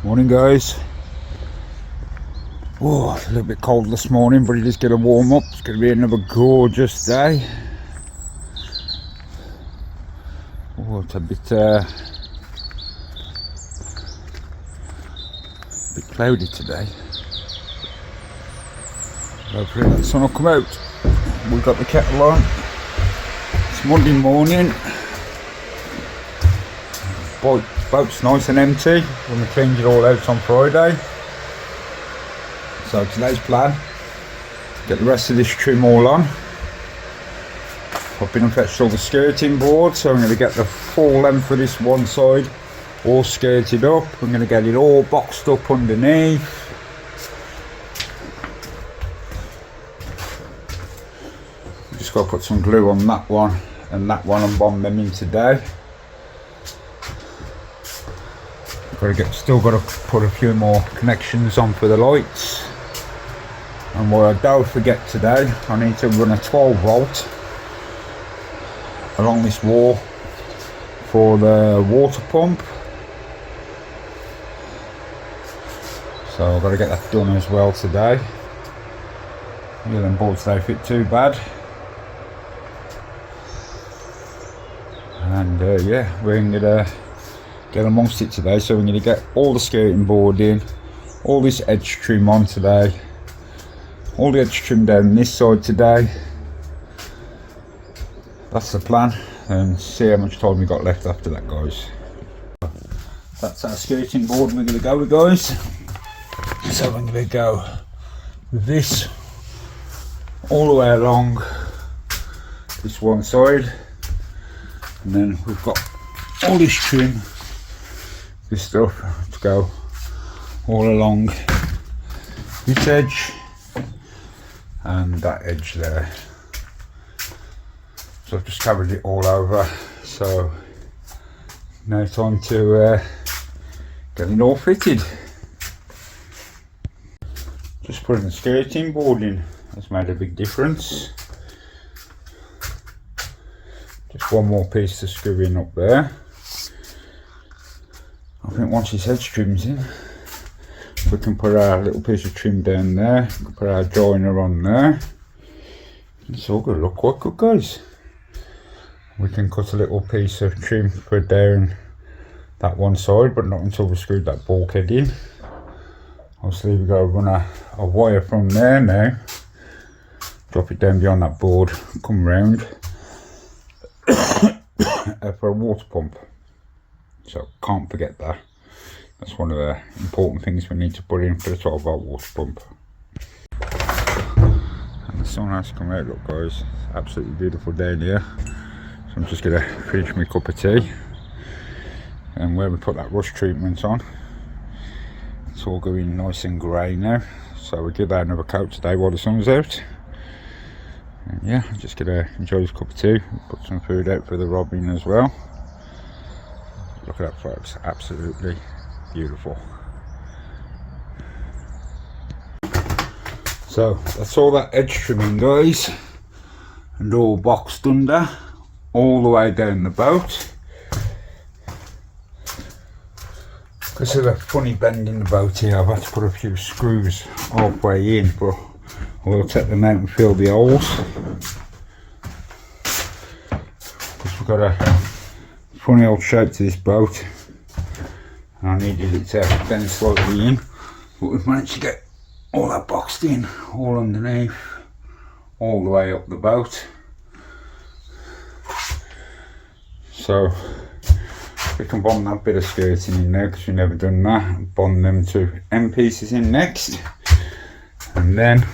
Morning guys. Oh, a little bit cold this morning, but it is going to warm up. It's going to be another gorgeous day. Oh, it's a bit cloudy today. Hopefully the sun will come out. We've got the kettle on. It's Monday morning. Boat's nice and empty. We're going to clean it all out on Friday. So today's plan, get the rest of this trim all on. I've been and fetched all the skirting board, so I'm going to get the full length of this one side all skirted up. I'm going to get it all boxed up underneath. Just got to put some glue on that one and that one and bomb them in today. Still got to put a few more connections on for the lights. And what I don't forget today, I need to run a 12 volt along this wall for the water pump. So I've got to get that done as well today. Yeah, them boards don't fit too bad. And yeah, we're going to get amongst it today. So we're going to get all the skirting board in, all this edge trim on today, all the edge trim down this side today. That's the plan, and see how much time we got left after that, guys. That's our skirting board we're going to go with, guys. So I'm going to go with this all the way along this one side, and then we've got all this trim, this stuff to go all along this edge and that edge there. So I've just covered it all over, so now time to get it all fitted. Just putting the skirting board in has made a big difference. Just one more piece to screw in up there. I think once this edge trim's in, we can put our little piece of trim down there, we can put our joiner on there. It's all going to look quite good, guys. We can cut a little piece of trim for down that one side, but not until we screwed that bulkhead in. Obviously we've got to run a wire from there now, drop it down beyond that board, come round for a water pump. So can't forget that. That's one of the important things we need to put in for the 12 volt water pump. And the sun has come out, look guys, it's absolutely beautiful down here. So I'm just going to finish my cup of tea. And where we put that rust treatment on, it's all going nice and grey now. So we'll give that another coat today while the sun's out. And yeah, I'm just going to enjoy this cup of tea, put some food out for the robin as well. Look at that, folks, absolutely beautiful. So that's all that edge trimming, guys, and all boxed under all the way down the boat. Because of the funny bend in the boat here, I've had to put a few screws halfway in, but I will take them out and fill the holes, because we've got a funny old shape to this boat, and I needed it to bend slightly in, but we've managed to get all that boxed in, all underneath, all the way up the boat. So we can bond that bit of skirting in there, because we've never done that, and bond them two end pieces in next, and then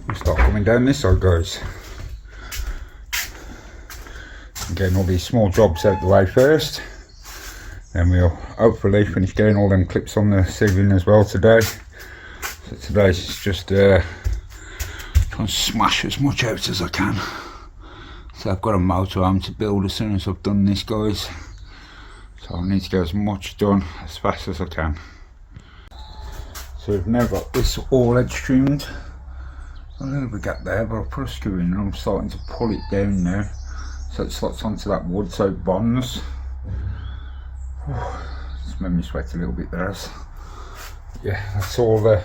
we'll start coming down this side, guys. Getting all these small jobs out the way first, then we'll hopefully finish getting all them clips on the ceiling as well today. So today's just trying to smash as much out as I can. So I've got a motorhome to build as soon as I've done this, guys, so I need to get as much done as fast as I can. So we've now got this all edge trimmed, a little bit gap there, but I'll put a screw in and I'm starting to pull it down now, so it slots onto that wood so it bonds. Just made me sweat a little bit there. Yeah, that's all the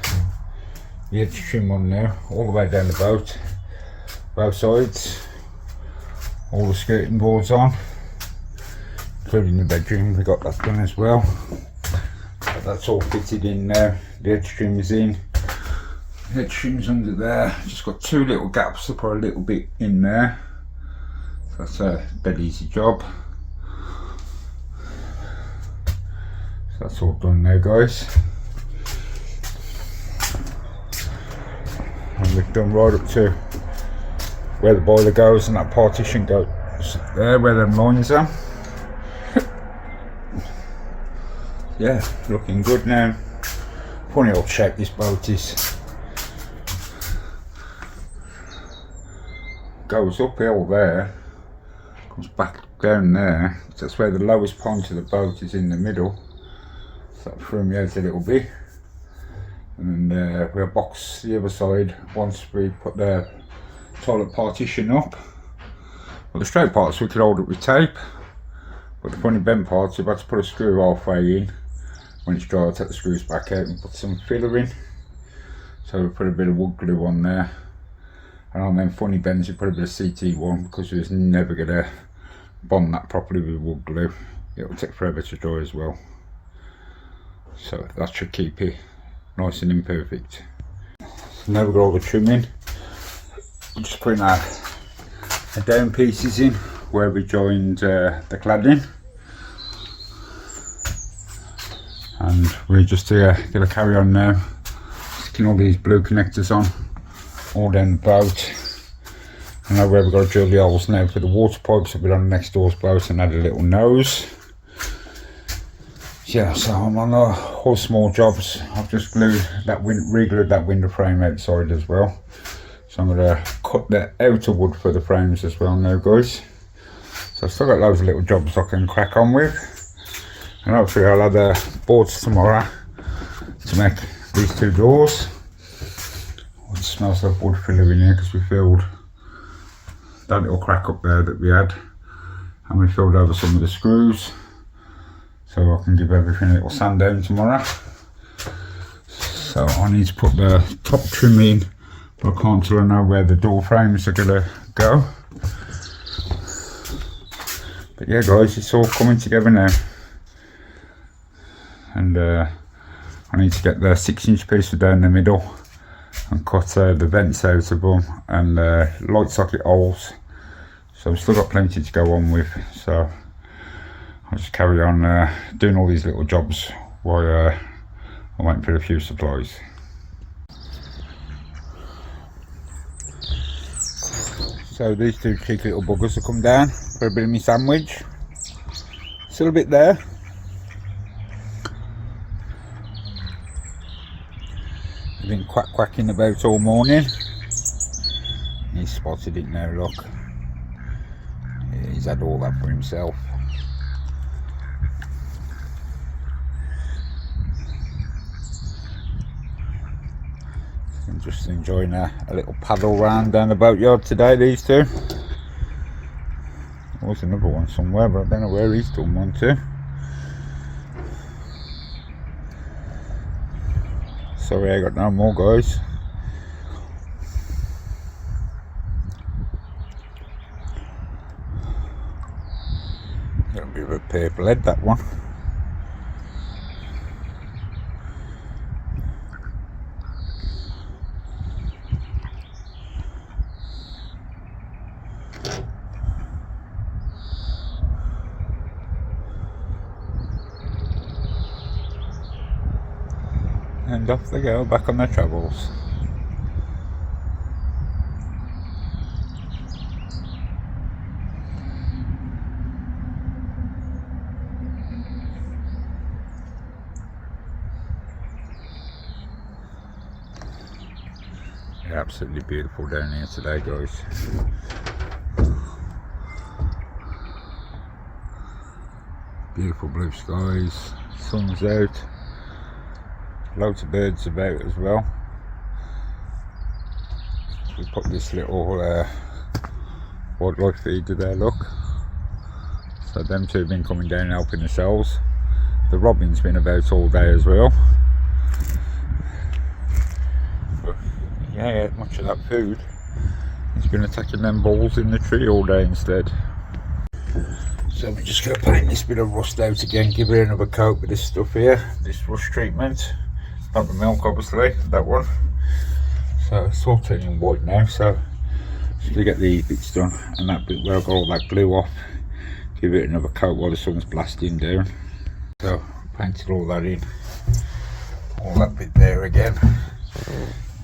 edge trim on now, all the way down the boat, both sides, all the skirting boards on, including the bedroom. We got that done as well. But that's all fitted in now. The edge trim is in. The edge trim's under there. Just got two little gaps to put a little bit in there. So that's a dead easy job. So that's all done now, guys. And we've done right up to where the boiler goes, and that partition goes there where them lines are. Yeah, looking good now. Funny old shape this boat is. Goes uphill there, comes back down there. So that's where the lowest point of the boat is, in the middle. So that threw me out a little bit. And we'll box the other side once we put the toilet partition up. Well, the straight parts we could hold it with tape, but the funny bent parts we've had to put a screw halfway in. When it's dry, I'll take the screws back out and put some filler in. So we put a bit of wood glue on there, and on them funny bends we put a bit of CT1, because we was never going to bond that properly with wood glue. It'll take forever to dry as well, so that should keep it nice and imperfect. So now we've got all the trim in. I'm just putting our down pieces in where we joined the cladding, and we're just going to carry on now, sticking all these blue connectors on all down the boat. I know where we've got to drill the holes now for the water pipes. I've been on next door's boat and add a little nose. Yeah, so I'm on all small jobs. I've just glued that re-glued that window frame outside as well. So I'm going to cut the outer wood for the frames as well now, guys. So I've still got loads of little jobs I can crack on with, and hopefully I'll have the boards tomorrow to make these two doors. Oh, it smells like wood filler in here because we filled that little crack up there that we had, and we filled over some of the screws, so I can give everything a little sand down tomorrow. So I need to put the top trim in, but I can't till I know where the door frames are gonna go. But yeah, guys, it's all coming together now, and I need to get the 6-inch piece down the middle and cut the vents out of them, and light socket holes. So I've still got plenty to go on with, so I'll just carry on doing all these little jobs while I'm waiting for a few supplies. So these two cheeky little buggers have come down for a bit of my sandwich. Still a bit there. They've been quacking about all morning. He's spotted it now, look. Yeah, he's had all that for himself. I'm just enjoying a little paddle round down the boatyard today, these two. There was another one somewhere, but I don't know where he's done one to. Sorry I got no more, guys. Got a bit of a purple head, that one. And off they go, back on their travels. Yeah, absolutely beautiful down here today, guys. Beautiful blue skies, sun's out. Loads of birds about as well. We put this little wildlife feeder there, look. So them two have been coming down helping themselves. the robin's been about all day as well. But yeah, much of that food has been attacking them balls in the tree all day instead. So we're just going to paint this bit of rust out again, give it another coat with this stuff here, this rust treatment. Not the milk obviously, that one. So it's all turning white now, so just to get these bits done, and that bit where I got all that glue off, give it another coat while the sun's blasting down. So painted all that in, all that bit there again,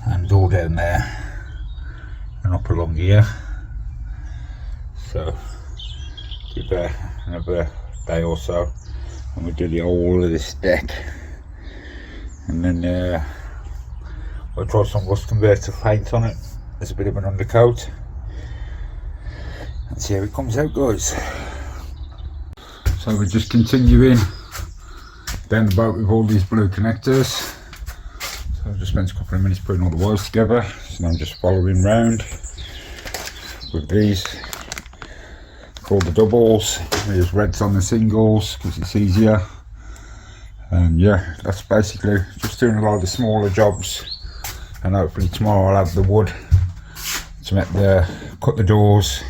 and all down there and up along here. So give another day or so and we'll do the whole of this deck, and then we'll try some rust converter paint on it as a bit of an undercoat and see how it comes out, guys. So we're just continuing down the boat with all these blue connectors. So I just spent a couple of minutes putting all the wires together, so now I'm just following round with these. All the doubles, we use reds on the singles because it's easier, and yeah, that's basically just doing a lot of the smaller jobs, and hopefully tomorrow I'll have the wood to make cut the doors,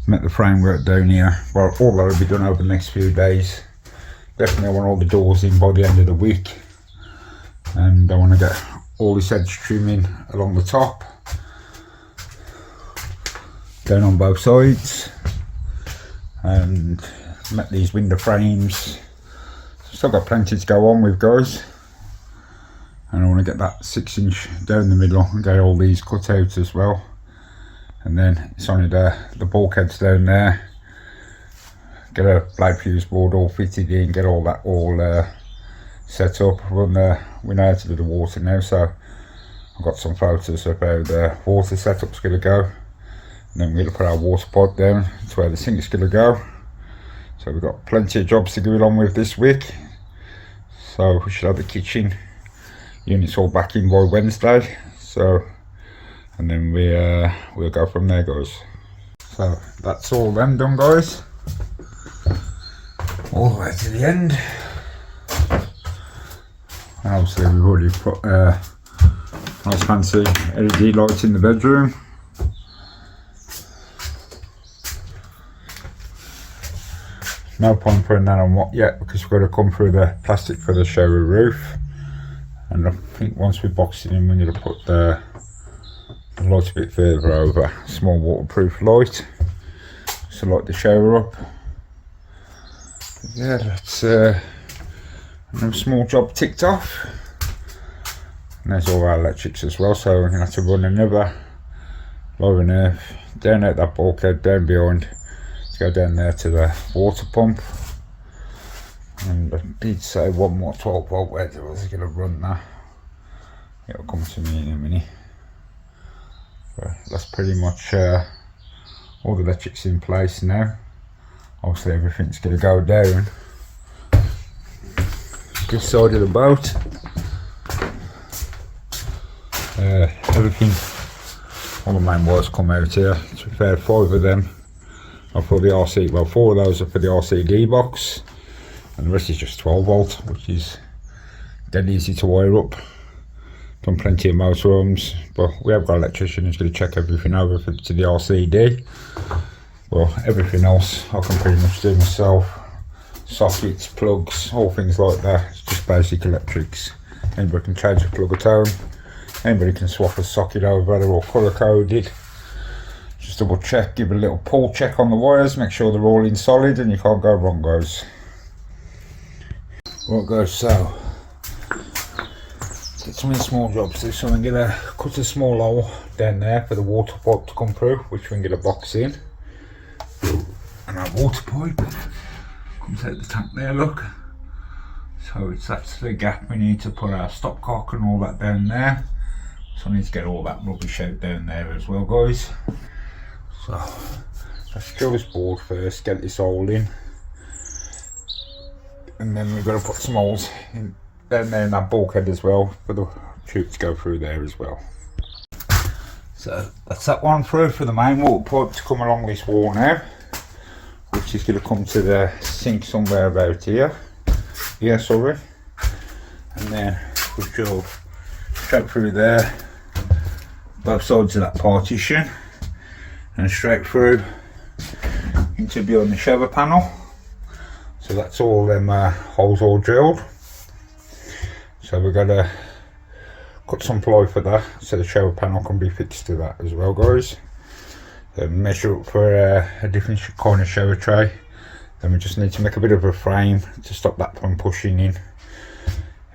make the framework down here. Well, all that will be done over the next few days. Definitely I want all the doors in by the end of the week, and I want to get all this edge trimming along the top, down on both sides, and make these window frames. Still got plenty to go on with, guys, and I want to get that 6-inch down the middle and get all these cut out as well. And then it's only the bulkheads down there, get a blade fuse board all fitted in, get all that set up. We know how to do the water now, so I've got some photos of how the water setup's going to go. And then we're going to put our water pod down to where the sink's going to go. So we've got plenty of jobs to go on with this week. So we should have the kitchen units all back in by Wednesday. So, and then we'll go from there, guys. So that's all them done, guys. All the way to the end. And obviously we've already put nice fancy LED lights in the bedroom. No point putting that on yet because we've got to come through the plastic for the shower roof, and I think once we box it in we're going to put the light a bit further over, small waterproof light to light the shower up. But yeah, that's another small job ticked off, and there's all our electrics as well, so we're going to have to run another lower nerve down out that bulkhead, down behind, go down there to the water pump. And I did say one more 12 volt where I was going to run that. It'll come to me in a minute. But that's pretty much all the electrics in place now. Obviously everything's going to go down this side of the boat. Everything, all the main wires come out here. To be fair, 5 of them are for the RC, well 4 of those are for the RCD box, and the rest is just 12 volt, which is dead easy to wire up. Done plenty of motorhomes, but we have got an electrician who's going to check everything over to the RCD. Well, everything else I can pretty much do myself. Sockets, plugs, all things like that. It's just basic electrics. Anybody can change a plug at home. Anybody can swap a socket over, they're all colour coded. Just double check, give a little pull check on the wires, make sure they're all in solid, and you can't go wrong, guys. Right, guys, so get some of the small jobs to do. So I'm gonna cut a small hole down there for the water pipe to come through, which we can get a box in. And our water pipe comes out the tank there, look. So that's the gap we need to put our stopcock and all that down there. So I need to get all that rubbish out down there as well, guys. So let's drill this board first, get this hole in, and then we've got to put some holes in down there in that bulkhead as well for the tube to go through there as well. So that's that one through for the main water pipe to come along this wall now, which is going to come to the sink somewhere about here. here, sorry, and then we've drilled straight through there, both sides of that partition, and straight through into beyond the shower panel. So that's all them holes all drilled. So we're gonna cut some ply for that, so the shower panel can be fixed to that as well, guys. Then measure up for a different kind of shower tray. Then we just need to make a bit of a frame to stop that from pushing in.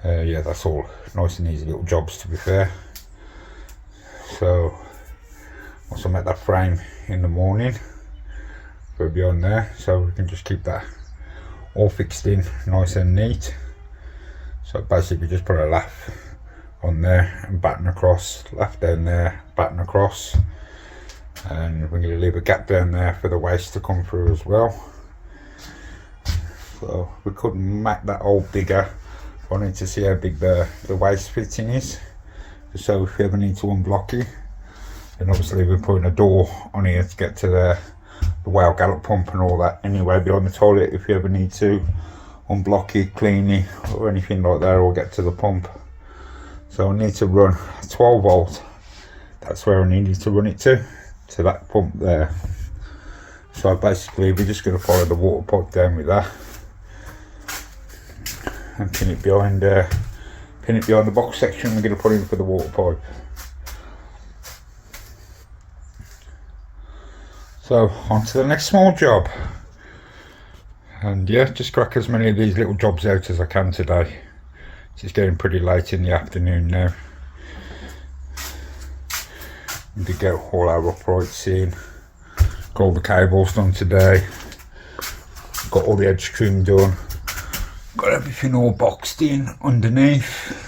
Yeah, that's all nice and easy little jobs, to be fair. So once I make that frame in the morning, we'll be on there, so we can just keep that all fixed in nice and neat. So basically just put a lath on there and batten across, lath down there, batten across, and we're going to leave a gap down there for the waste to come through as well. So we could make that hole bigger. I need to see how big the waste fitting is, so if you ever need to unblock it. And obviously we're putting a door on here to get to the whale gallop pump and all that anyway, behind the toilet, if you ever need to unblock it, clean it or anything like that, or get to the pump. So I need to run 12 volt, that's where I needed to run it to that pump there. So basically we're just going to follow the water pipe down with that and pin it behind the box section we're going to put in for the water pipe. So on to the next small job, and yeah, just crack as many of these little jobs out as I can today. It's getting pretty late in the afternoon now. We did get all our uprights in, got all the cables done today, got all the edge trim done, got everything all boxed in underneath.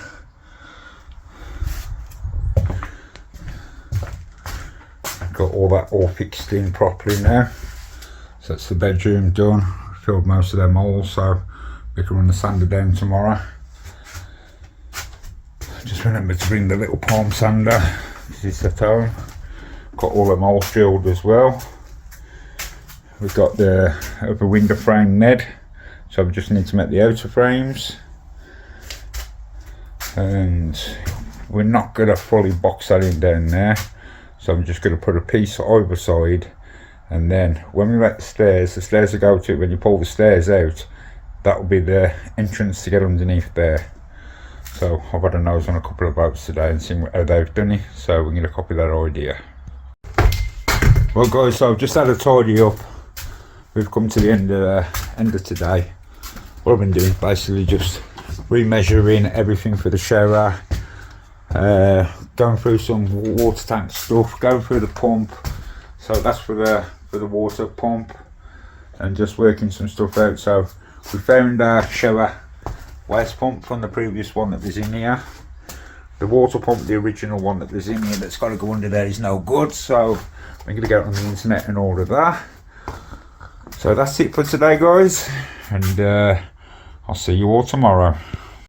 Got all that all fixed in properly now. So that's the bedroom done. Filled most of them holes, so we can run the sander down tomorrow. Just remember to bring the little palm sander, this is at home. Got all them holes drilled as well. We've got the upper window frame Ned, so we just need to make the outer frames. And we're not going to fully box that in down there. So I'm just going to put a piece either side, and then when we make the stairs that go to it, when you pull the stairs out, that will be the entrance to get underneath there. So I've had a nose on a couple of boats today and seen how they've done it, so we're going to copy that idea. Well guys, so I've just had a tidy up. We've come to the end of today. What I've been doing is basically just remeasuring everything for the shower, going through some water tank stuff, going through the pump, so that's for the water pump, and just working some stuff out. So we found our shower waste pump from the previous one that was in here. The water pump, the original one that was in here that's got to go under there, is no good, so we're going to get on the internet and order that. So that's it for today guys, and I'll see you all tomorrow.